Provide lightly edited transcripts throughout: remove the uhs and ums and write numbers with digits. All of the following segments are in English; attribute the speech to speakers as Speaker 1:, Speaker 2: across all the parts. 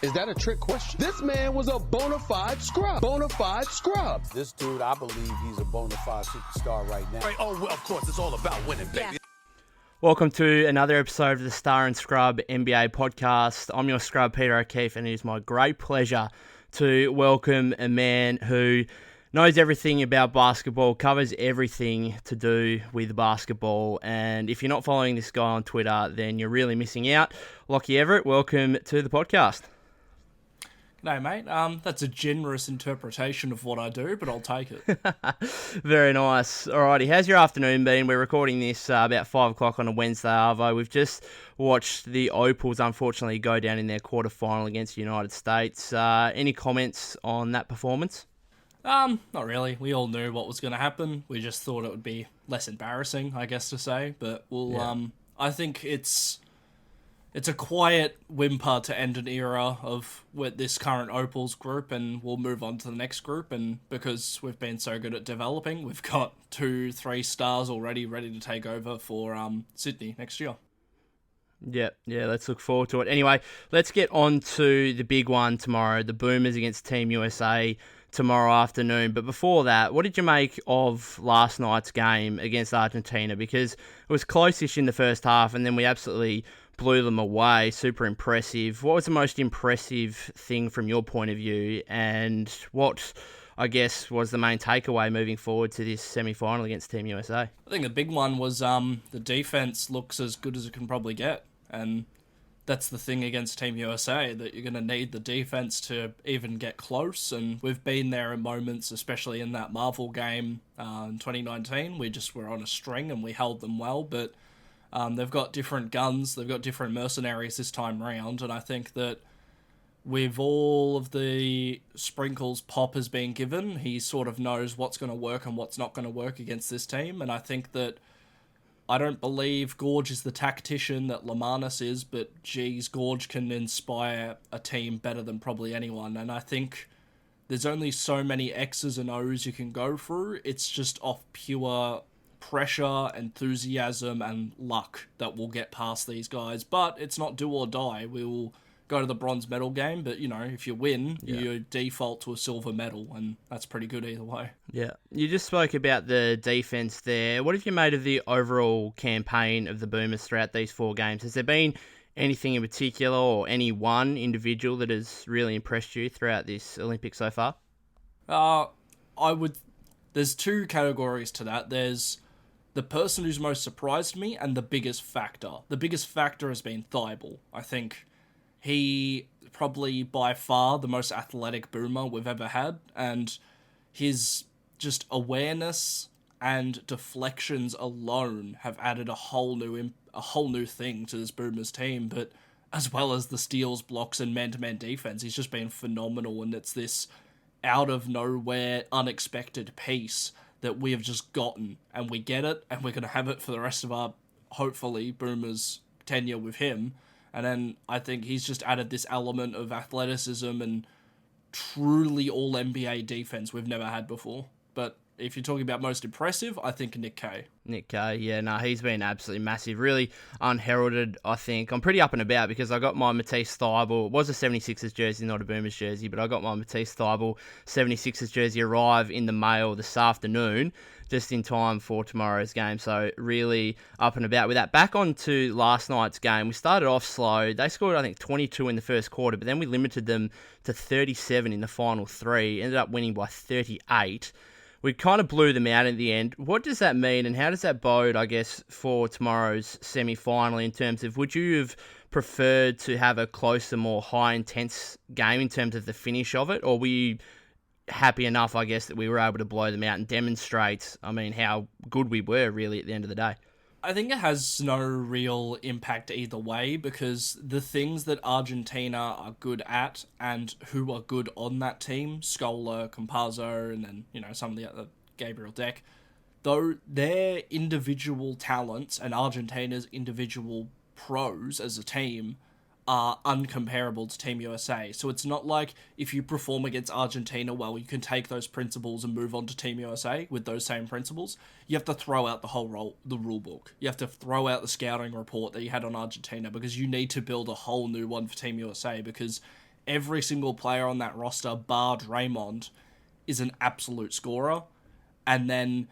Speaker 1: Is that a trick question? This man was a bona fide scrub. Bona fide scrub.
Speaker 2: This dude, I believe he's a bona fide superstar right now.
Speaker 3: Right, oh, well, of course, it's all about winning, baby.
Speaker 4: Yeah.
Speaker 5: Welcome to another episode of the Star and Scrub NBA podcast. I'm your scrub, Peter O'Keefe, and it is my great pleasure to welcome a man who knows everything about basketball, covers everything to do with basketball, and if you're not following this guy on Twitter, then you're really missing out. Lachie Everett, welcome to the podcast.
Speaker 6: G'day, mate. That's a generous interpretation of what I do, but I'll take it.
Speaker 5: Very nice. Alrighty, how's your afternoon been? We're recording this about 5 o'clock on a Wednesday, Arvo. We've just watched the Opals, unfortunately, go down in their quarterfinal against the United States. Any comments on that performance?
Speaker 6: Not really. We all knew what was going to happen. We just thought it would be less embarrassing, I guess to say. But I think it's a quiet whimper to end an era of with this current Opals group, and we'll move on to the next group. And because we've been so good at developing, we've got 2-3 stars already ready to take over for Sydney next year.
Speaker 5: Yeah, let's look forward to it. Anyway, let's get on to the big one tomorrow, the Boomers against Team USA tomorrow afternoon. But before that, what did you make of last night's game against Argentina? Because it was close-ish in the first half, and then we absolutely blew them away. Super impressive. What was the most impressive thing from your point of view, and what, I guess, was the main takeaway moving forward to this semi-final against Team USA?
Speaker 6: I think the big one was the defense looks as good as it can probably get, and that's the thing against Team USA, that you're going to need the defense to even get close, and we've been there in moments, especially in that Marvel game in 2019. We just were on a string and we held them well, but they've got different guns, they've got different mercenaries this time round, and I think that with all of the sprinkles Pop has been given, he sort of knows what's going to work and what's not going to work against this team, and I think that I don't believe Gorge is the tactician that Lamanis is, but geez, Gorge can inspire a team better than probably anyone, and I think there's only so many X's and O's you can go through. It's just off pure pressure, enthusiasm, and luck that will get past these guys, but it's not do or die. We'll go to the bronze medal game, but if you win, you default to a silver medal, and that's pretty good either way. Yeah.
Speaker 5: You just spoke about the defense there. What have you made of the overall campaign of the Boomers throughout these 4 games? Has there been anything in particular or any one individual that has really impressed you throughout this Olympics so far?
Speaker 6: There's 2 categories to that. There's the person who's most surprised me and the biggest factor. The biggest factor has been Thibault. I think he probably by far the most athletic Boomer we've ever had, and his just awareness and deflections alone have added a whole new thing to this Boomers team. But as well as the steals, blocks, and man-to-man defense, he's just been phenomenal, and it's this out of nowhere, unexpected piece that we have just gotten, and we get it, and we're going to have it for the rest of our, hopefully, Boomers' tenure with him. And then I think he's just added this element of athleticism and truly all-NBA defense we've never had before. But if you're talking about most impressive, I think Nick Kay.
Speaker 5: Nick Kay, he's been absolutely massive. Really unheralded, I think. I'm pretty up and about because I got my Matisse Thybulle. It was a 76ers jersey, not a Boomers jersey, but I got my Matisse Thybulle 76ers jersey arrive in the mail this afternoon, just in time for tomorrow's game. So really up and about with that. Back on to last night's game. We started off slow. They scored, I think, 22 in the first quarter, but then we limited them to 37 in the final 3. Ended up winning by 38. We kind of blew them out in the end. What does that mean, and how does that bode, I guess, for tomorrow's semi-final in terms of, would you have preferred to have a closer, more high-intense game in terms of the finish of it, or were you happy enough, I guess, that we were able to blow them out and demonstrate, how good we were, really, at the end of the day?
Speaker 6: I think it has no real impact either way, because the things that Argentina are good at and who are good on that team, Scola, Campazzo, and then, some of the other, Gabriel Deck, though their individual talents and Argentina's individual pros as a team are uncomparable to Team USA. So it's not like if you perform against Argentina well, you can take those principles and move on to Team USA with those same principles. You have to throw out the rule book. You have to throw out the scouting report that you had on Argentina, because you need to build a whole new one for Team USA, because every single player on that roster, bar Draymond, is an absolute scorer. And then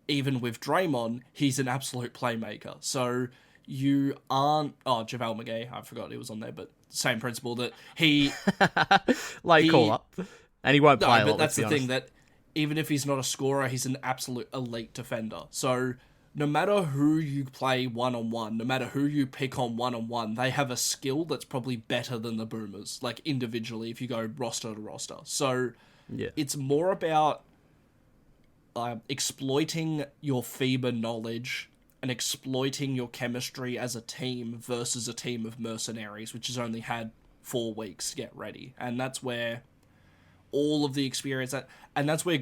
Speaker 6: even with Draymond, he's an absolute playmaker. So you aren't... Oh, JaVale McGee, I forgot he was on there, but same principle that he...
Speaker 5: call up. And he won't play a lot,
Speaker 6: but that's the
Speaker 5: honest.
Speaker 6: thing, that even if he's not a scorer, he's an absolute elite defender. So no matter who you play one-on-one, no matter who you pick on one-on-one, they have a skill that's probably better than the Boomers, like individually, if you go roster to roster. So it's more about exploiting your FIBA knowledge and exploiting your chemistry as a team versus a team of mercenaries, which has only had 4 weeks to get ready. And that's where all of the experience... And that's where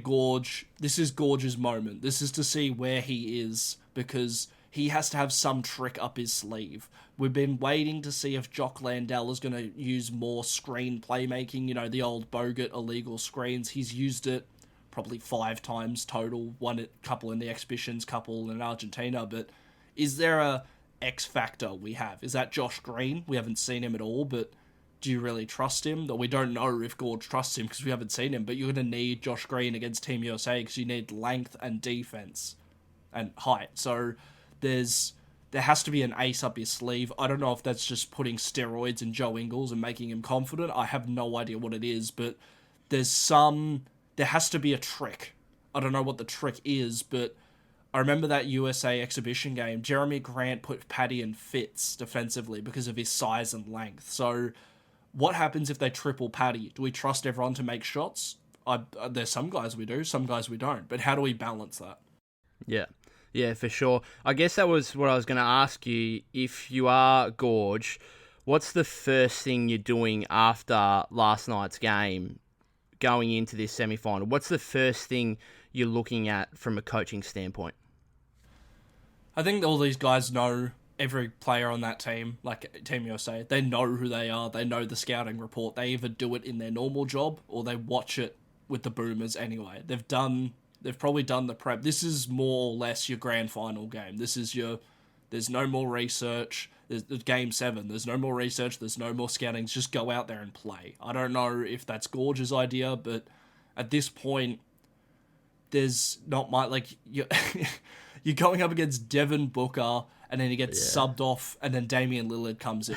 Speaker 6: this is Gorge's moment. This is to see where he is, because he has to have some trick up his sleeve. We've been waiting to see if Jock Landale is going to use more screen playmaking, the old Bogut illegal screens. He's used it probably 5 times total, couple in the exhibitions, couple in Argentina, but is there a X factor we have? Is that Josh Green? We haven't seen him at all, but do you really trust him? Though we don't know if Gorge trusts him because we haven't seen him, but you're going to need Josh Green against Team USA because you need length and defense and height. So there has to be an ace up your sleeve. I don't know if that's just putting steroids in Joe Ingles and making him confident. I have no idea what it is, but there has to be a trick. I don't know what the trick is, but I remember that USA exhibition game. Jeremy Grant put Paddy in fits defensively because of his size and length. So what happens if they triple Paddy? Do we trust everyone to make shots? There's some guys we do, some guys we don't. But how do we balance that?
Speaker 5: Yeah, for sure. I guess that was what I was going to ask you. If you are Gorge, what's the first thing you're doing after last night's game going into this semi-final? What's the first thing you're looking at from a coaching standpoint?
Speaker 6: I think all these guys know every player on that team, like Team USA. They know who they are. They know the scouting report. They either do it in their normal job or they watch it with the Boomers anyway. They've probably done the prep. This is more or less your grand final game. There's no more research. There's game 7. There's no more research. There's no more scouting. Just go out there and play. I don't know if that's Gorge's idea, but at this point, there's not much, you're going up against Devin Booker and then he gets subbed off and then Damian Lillard comes in.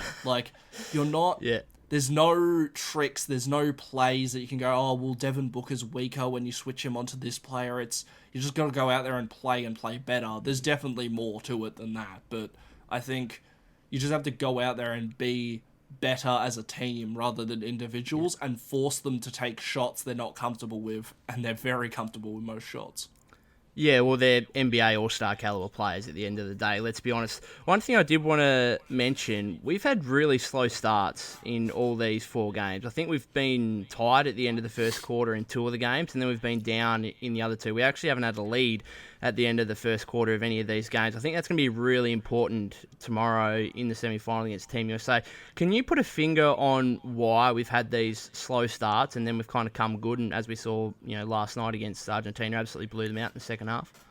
Speaker 6: You're not... There's no tricks, there's no plays that you can go, oh, well, Devin Booker's weaker when you switch him onto this player. You just got to go out there and play better. There's definitely more to it than that, but I think you just have to go out there and be better as a team rather than individuals and force them to take shots they're not comfortable with, and they're very comfortable with most shots.
Speaker 5: Yeah, well, they're NBA All-Star caliber players at the end of the day, let's be honest. One thing I did want to mention, we've had really slow starts in all these 4 games. I think we've been tied at the end of the first quarter in 2 of the games, and then we've been down in the other 2. We actually haven't had a lead at the end of the first quarter of any of these games. I think that's going to be really important tomorrow in the semi-final against Team USA. Can you put a finger on why we've had these slow starts and then we've kind of come good, and as we saw, last night against Argentina, absolutely blew them out in the second half?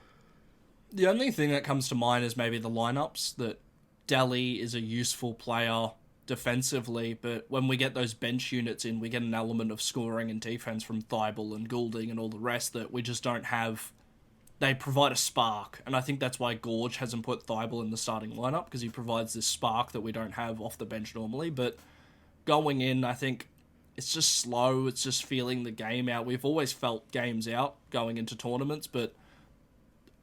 Speaker 6: The only thing that comes to mind is maybe the lineups, that Delly is a useful player defensively, but when we get those bench units in, we get an element of scoring and defense from Thibault and Goulding and all the rest that we just don't have. They provide a spark, and I think that's why Gorge hasn't put Thibault in the starting lineup, because he provides this spark that we don't have off the bench normally. But going in, I think it's just slow, it's just feeling the game out. We've always felt games out going into tournaments, but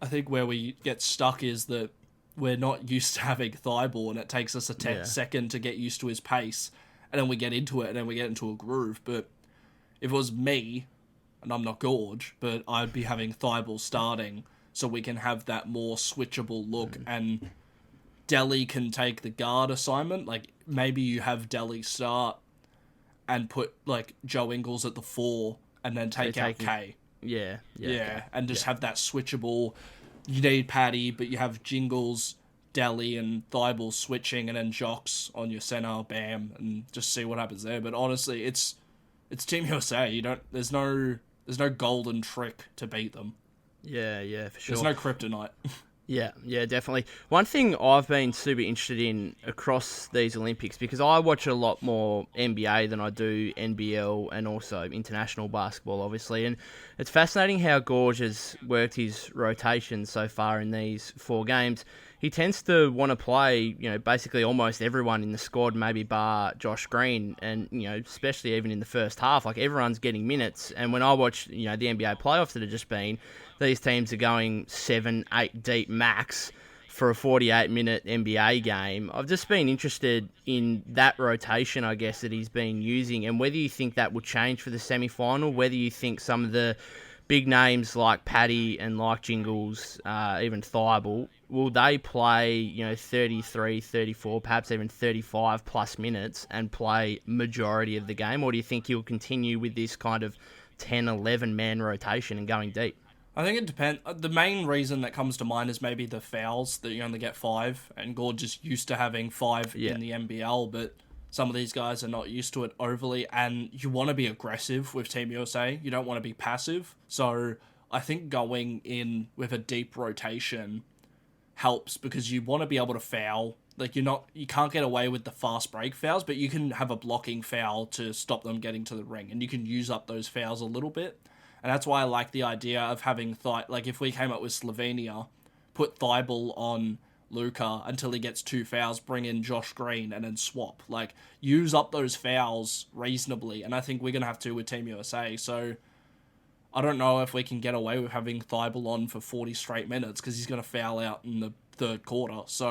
Speaker 6: I think where we get stuck is that we're not used to having Thibault, and it takes us a second to get used to his pace, and then we get into it, and then we get into a groove. But if it was me, and I'm not Gorge, but I'd be having Thibault starting so we can have that more switchable look, and Delly can take the guard assignment. Maybe you have Delly start and put Joe Ingles at the 4 and then take out K. And just have that switchable. You need Paddy, but you have Jingles, Delly, and Thibault switching, and then Jocks on your center, bam, and just see what happens there. But honestly, it's Team USA. There's no golden trick to beat them.
Speaker 5: Yeah, for sure.
Speaker 6: There's no kryptonite.
Speaker 5: Yeah, definitely. One thing I've been super interested in across these Olympics, because I watch a lot more NBA than I do NBL and also international basketball, obviously, and it's fascinating how Gorge has worked his rotation so far in these 4 games. He tends to want to play, basically almost everyone in the squad, maybe bar Josh Green, and, especially even in the first half, like everyone's getting minutes. And when I watch, the NBA playoffs that have just been, these teams are going 7-8 deep max for a 48-minute NBA game. I've just been interested in that rotation, I guess, that he's been using, and whether you think that will change for the semi-final, whether you think some of the big names like Paddy and like Jingles, even Thibault, will they play, 33, 34, perhaps even 35 plus minutes and play majority of the game? Or do you think he'll continue with this kind of 10, 11 man rotation and going deep?
Speaker 6: I think it depends. The main reason that comes to mind is maybe the fouls, that you only get 5, and Gorge is used to having 5 in the NBL, but some of these guys are not used to it overly, and you want to be aggressive with Team USA. You don't want to be passive. So I think going in with a deep rotation helps, because you want to be able to foul. Like, you can't get away with the fast break fouls, but you can have a blocking foul to stop them getting to the ring, and you can use up those fouls a little bit. And that's why I like the idea of having like if we came up with Slovenia, put Thibault on Luka until he gets 2 fouls, bring in Josh Green, and then swap. Like, use up those fouls reasonably, and I think we're going to have to with Team USA. So I don't know if we can get away with having Thibault on for 40 straight minutes, because he's going to foul out in the third quarter. So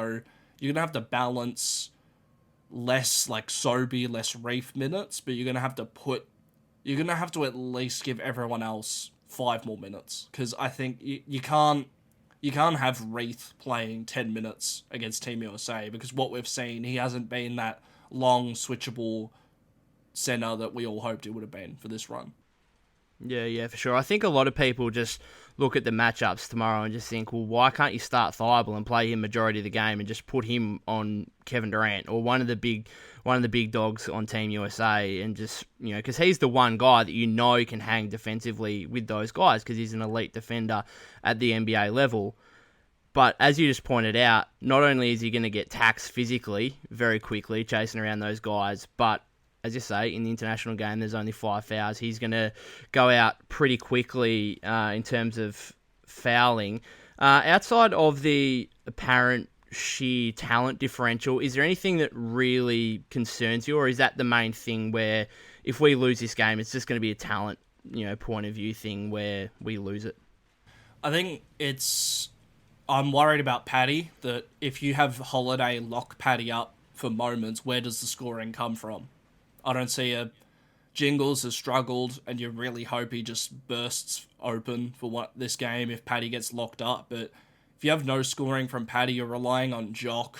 Speaker 6: you're going to have to balance less like Sobey, less Reef minutes, but you're going to have to at least give everyone else 5 more minutes, because I think you can't have Reith playing 10 minutes against Team USA, because what we've seen, he hasn't been that long switchable center that we all hoped it would have been for this run.
Speaker 5: Yeah, for sure. I think a lot of people just look at the matchups tomorrow and just think, well, why can't you start Thibault and play him majority of the game and just put him on Kevin Durant or one of the big dogs on Team USA, and just, because he's the one guy that can hang defensively with those guys, because he's an elite defender at the NBA level. But as you just pointed out, not only is he going to get taxed physically very quickly chasing around those guys, but as you say, in the international game, there's only 5 fouls. He's going to go out pretty quickly in terms of fouling. Outside of the apparent sheer talent differential, is there anything that really concerns you, or is that the main thing where if we lose this game, it's just going to be a talent, point of view thing where we lose it?
Speaker 6: I think I'm worried about Paddy, that if you have Holiday lock Paddy up for moments, where does the scoring come from? I don't see Jingles has struggled, and you really hope he just bursts open for this game if Paddy gets locked up. But if you have no scoring from Paddy, you're relying on Jock,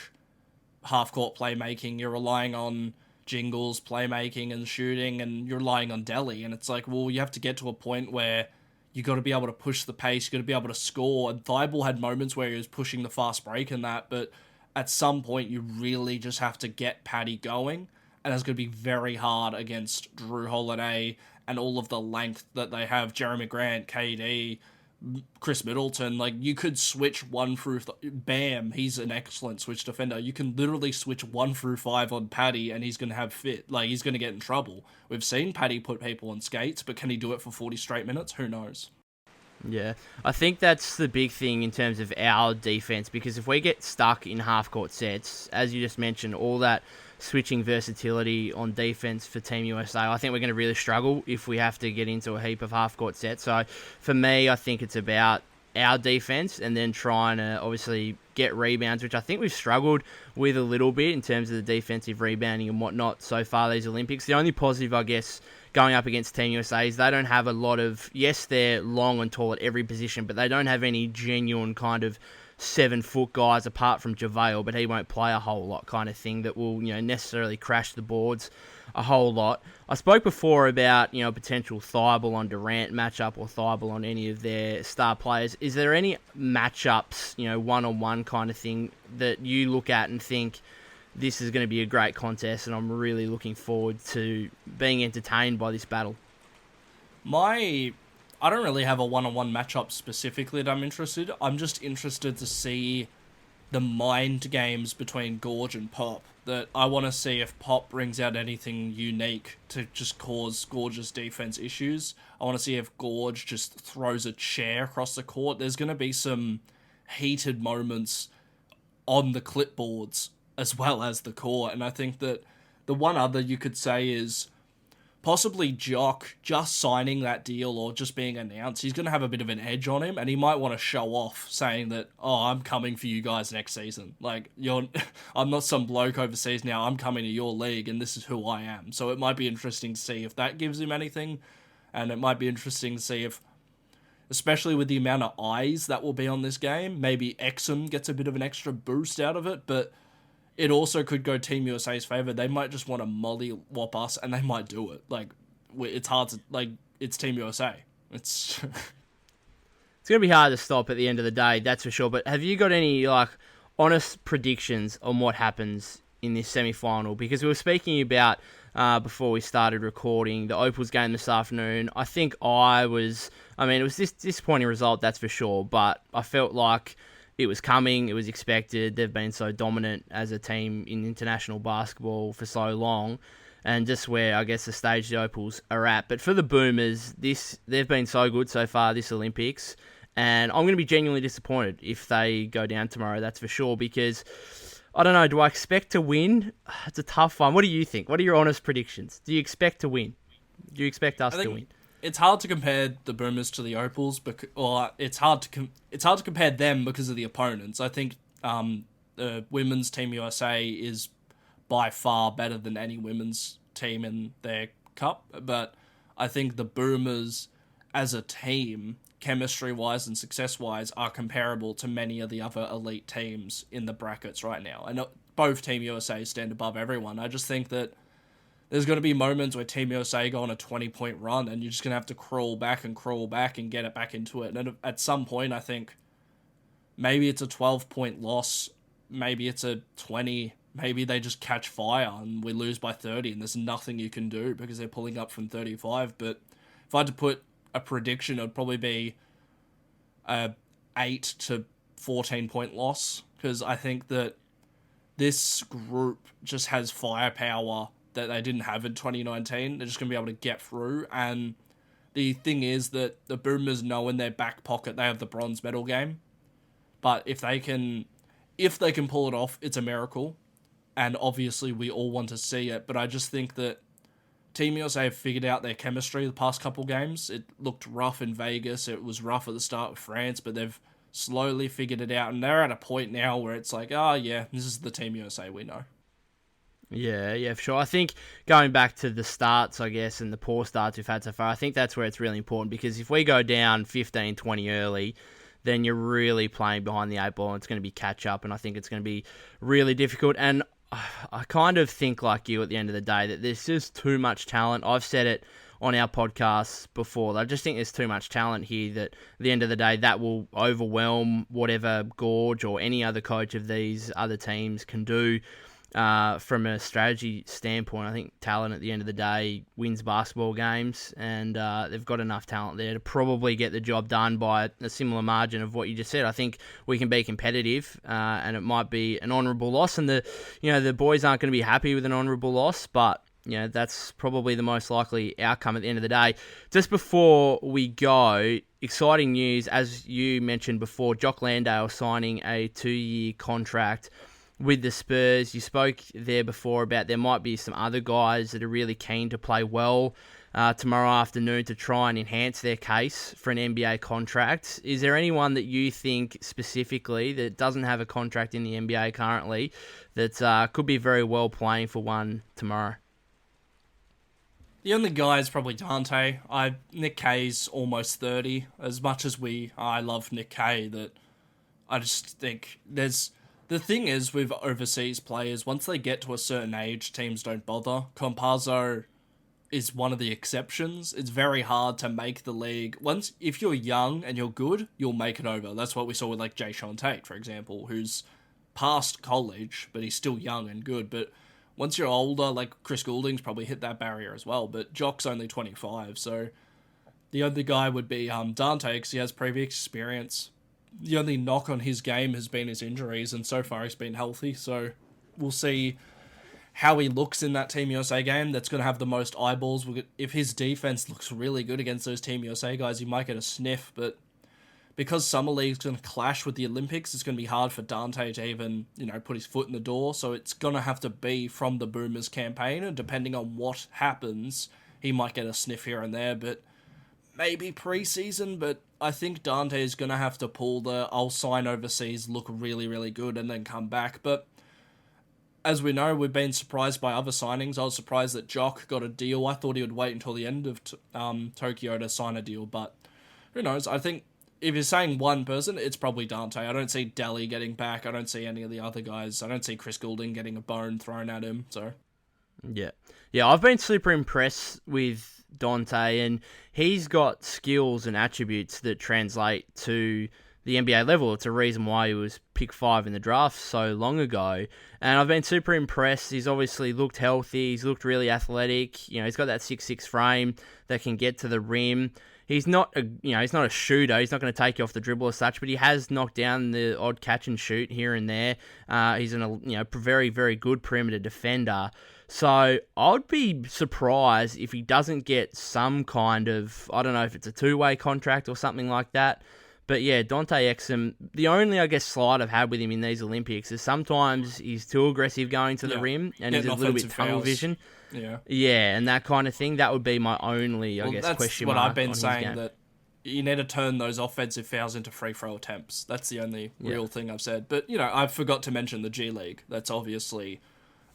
Speaker 6: half-court playmaking, you're relying on Jingles playmaking and shooting, and you're relying on Delhi. And it's like, well, you have to get to a point where you got to be able to push the pace, you got to be able to score. And Thibault had moments where he was pushing the fast break and that, but at some point you really just have to get Paddy going. And it's going to be very hard against Drew Holiday and all of the length that they have. Jeremy Grant, KD, Chris Middleton. Like, you could switch 1 through... Bam, he's an excellent switch defender. You can literally switch 1 through 5 on Paddy, and he's going to have fit. Like, he's going to get in trouble. We've seen Paddy put people on skates, but can he do it for 40 straight minutes? Who knows?
Speaker 5: Yeah, I think that's the big thing in terms of our defense, because if we get stuck in half-court sets, as you just mentioned, all that switching versatility on defense for Team USA, I think we're going to really struggle if we have to get into a heap of half-court sets. So for me, I think it's about our defense and then trying to obviously get rebounds, which I think we've struggled with a little bit in terms of the defensive rebounding and whatnot so far these Olympics. The only positive, I guess, going up against Team USA is they don't have a lot of, yes, they're long and tall at every position, but they don't have any genuine kind of 7-foot guys apart from JaVale, but he won't play a whole lot kind of thing that will, necessarily crash the boards a whole lot. I spoke before about, potential Thibault on Durant matchup or Thibault on any of their star players. Is there any matchups, one-on-one kind of thing that you look at and think this is going to be a great contest and I'm really looking forward to being entertained by this battle?
Speaker 6: I don't really have a one-on-one matchup specifically that I'm interested. I'm just interested to see the mind games between Gorge and Pop. That I want to see if Pop brings out anything unique to just cause Gorge's defense issues. I want to see if Gorge just throws a chair across the court. There's going to be some heated moments on the clipboards as well as the court, and I think that the one other you could say is possibly Jock just signing that deal or just being announced. He's going to have a bit of an edge on him, and he might want to show off saying that, oh, I'm coming for you guys next season. Like, I'm not some bloke overseas now. I'm coming to your league, and this is who I am. So it might be interesting to see if that gives him anything, and it might be interesting to see if, especially with the amount of eyes that will be on this game, maybe Exum gets a bit of an extra boost out of it, but it also could go Team USA's favour. They might just want to mollywop us, and they might do it. Like, it's hard to... Like, it's Team USA. It's...
Speaker 5: It's going to be hard to stop at the end of the day, that's for sure. But have you got any, like, honest predictions on what happens in this semi-final? Because we were speaking about, before we started recording, the Opals game this afternoon. I think it was this disappointing result, that's for sure. But I felt like it was coming, it was expected. They've been so dominant as a team in international basketball for so long, and just where I guess the stage the Opals are at. But for the Boomers, they've been so good so far this Olympics, and I'm going to be genuinely disappointed if they go down tomorrow, that's for sure, because I don't know, do I expect to win? It's a tough one. What do you think? What are your honest predictions? Do you expect to win? Do you expect us to win?
Speaker 6: It's hard to compare the Boomers to the Opals, or it's hard to compare them because of the opponents. I think the women's Team USA is by far better than any women's team in their cup, but I think the Boomers as a team, chemistry-wise and success-wise, are comparable to many of the other elite teams in the brackets right now. I know both Team USA stand above everyone. I just think that there's going to be moments where Team USA go on a 20-point run, and you're just going to have to crawl back and get it back into it. And at some point, I think maybe it's a 12-point loss, maybe it's a 20, maybe they just catch fire and we lose by 30, and there's nothing you can do because they're pulling up from 35. But if I had to put a prediction, it would probably be a 8 to 14-point loss, because I think that this group just has firepower that they didn't have in 2019. They're just going to be able to get through. And the thing is that the Boomers know in their back pocket they have the bronze medal game. But if they can pull it off, it's a miracle. And obviously we all want to see it. But I just think that Team USA have figured out their chemistry the past couple games. It looked rough in Vegas. It was rough at the start with France, but they've slowly figured it out. And they're at a point now where it's like, oh yeah, this is the Team USA we know.
Speaker 5: Yeah, for sure. I think going back to the starts, I guess, and the poor starts we've had so far, I think that's where it's really important, because if we go down 15-20 early, then you're really playing behind the 8 ball, and it's going to be catch up, and I think it's going to be really difficult. And I kind of think like you at the end of the day that there's just too much talent. I've said it on our podcasts before. I just think there's too much talent here that at the end of the day that will overwhelm whatever Gorge or any other coach of these other teams can do. From a strategy standpoint, I think talent at the end of the day wins basketball games, and they've got enough talent there to probably get the job done by a similar margin of what you just said. I think we can be competitive, and it might be an honourable loss, and the boys aren't going to be happy with an honourable loss, but that's probably the most likely outcome at the end of the day. Just before we go, exciting news, as you mentioned before, Jock Landale signing a 2-year contract with the Spurs. You spoke there before about there might be some other guys that are really keen to play well tomorrow afternoon to try and enhance their case for an NBA contract. Is there anyone that you think specifically that doesn't have a contract in the NBA currently that could be very well playing for one tomorrow?
Speaker 6: The only guy is probably Dante. Nick Kay's almost 30. As much as I love Nick Kay, that I just think there's... The thing is with overseas players, once they get to a certain age, teams don't bother. Campazzo is one of the exceptions. It's very hard to make the league. If you're young and you're good, you'll make it over. That's what we saw with like Jay Sean Tate, for example, who's past college, but he's still young and good. But once you're older, like Chris Goulding's probably hit that barrier as well, but Jock's only 25, so The other guy would be Dante, because he has previous experience. The only knock on his game has been his injuries, and so far he's been healthy, so we'll see how he looks in that Team USA game. That's going to have the most eyeballs. If his defense looks really good against those Team USA guys, he might get a sniff, but because Summer League's going to clash with the Olympics, it's going to be hard for Dante to even, put his foot in the door, so it's going to have to be from the Boomers campaign, and depending on what happens, he might get a sniff here and there, but maybe preseason, but I think Dante is going to have to pull the I'll sign overseas, look really, really good, and then come back. But as we know, we've been surprised by other signings. I was surprised that Jock got a deal. I thought he would wait until the end of Tokyo to sign a deal, but who knows? I think if you're saying one person, it's probably Dante. I don't see Daly getting back. I don't see any of the other guys. I don't see Chris Goulding getting a bone thrown at him. So yeah, I've been super impressed with Dante, and he's got skills and attributes that translate to the NBA level. It's a reason why he was pick 5 in the draft so long ago, and I've been super impressed. He's obviously looked healthy. He's looked really athletic. He's got that 6'6" frame that can get to the rim. He's not a shooter. He's not going to take you off the dribble as such, but he has knocked down the odd catch and shoot here and there. He's a very, very good perimeter defender. So I'd be surprised if he doesn't get some kind of, I don't know if it's a 2-way contract or something like that. But yeah, Dante Exum, the only, I guess, slide I've had with him in these Olympics is sometimes he's too aggressive going to the rim and he's a little bit tunnel vision. Yeah, and that kind of thing. That would be my only, I guess, question mark. That's what I've been saying, that you need to turn those offensive fouls into free throw attempts. That's the only real thing I've said. But, I forgot to mention the G League. That's obviously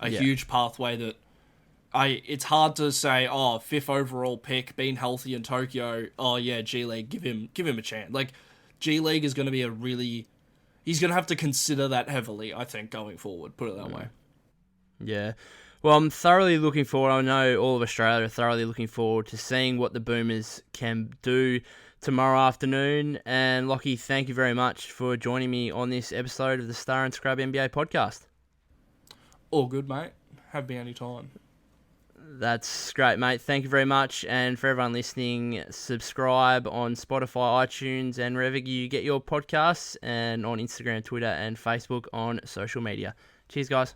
Speaker 6: a huge pathway that it's hard to say, 5th overall pick, being healthy in Tokyo, G League, give him a chance. Like, G League is going to be he's going to have to consider that heavily, I think, going forward, put it that way.
Speaker 5: Yeah. Well, I'm thoroughly looking forward. I know all of Australia are thoroughly looking forward to seeing what the Boomers can do tomorrow afternoon. And Lachie, thank you very much for joining me on this episode of the Star and Scrub NBA podcast.
Speaker 6: All good, mate. Have me anytime.
Speaker 5: That's great, mate. Thank you very much. And for everyone listening, subscribe on Spotify, iTunes, and wherever you get your podcasts, and on Instagram, Twitter, and Facebook on social media. Cheers, guys.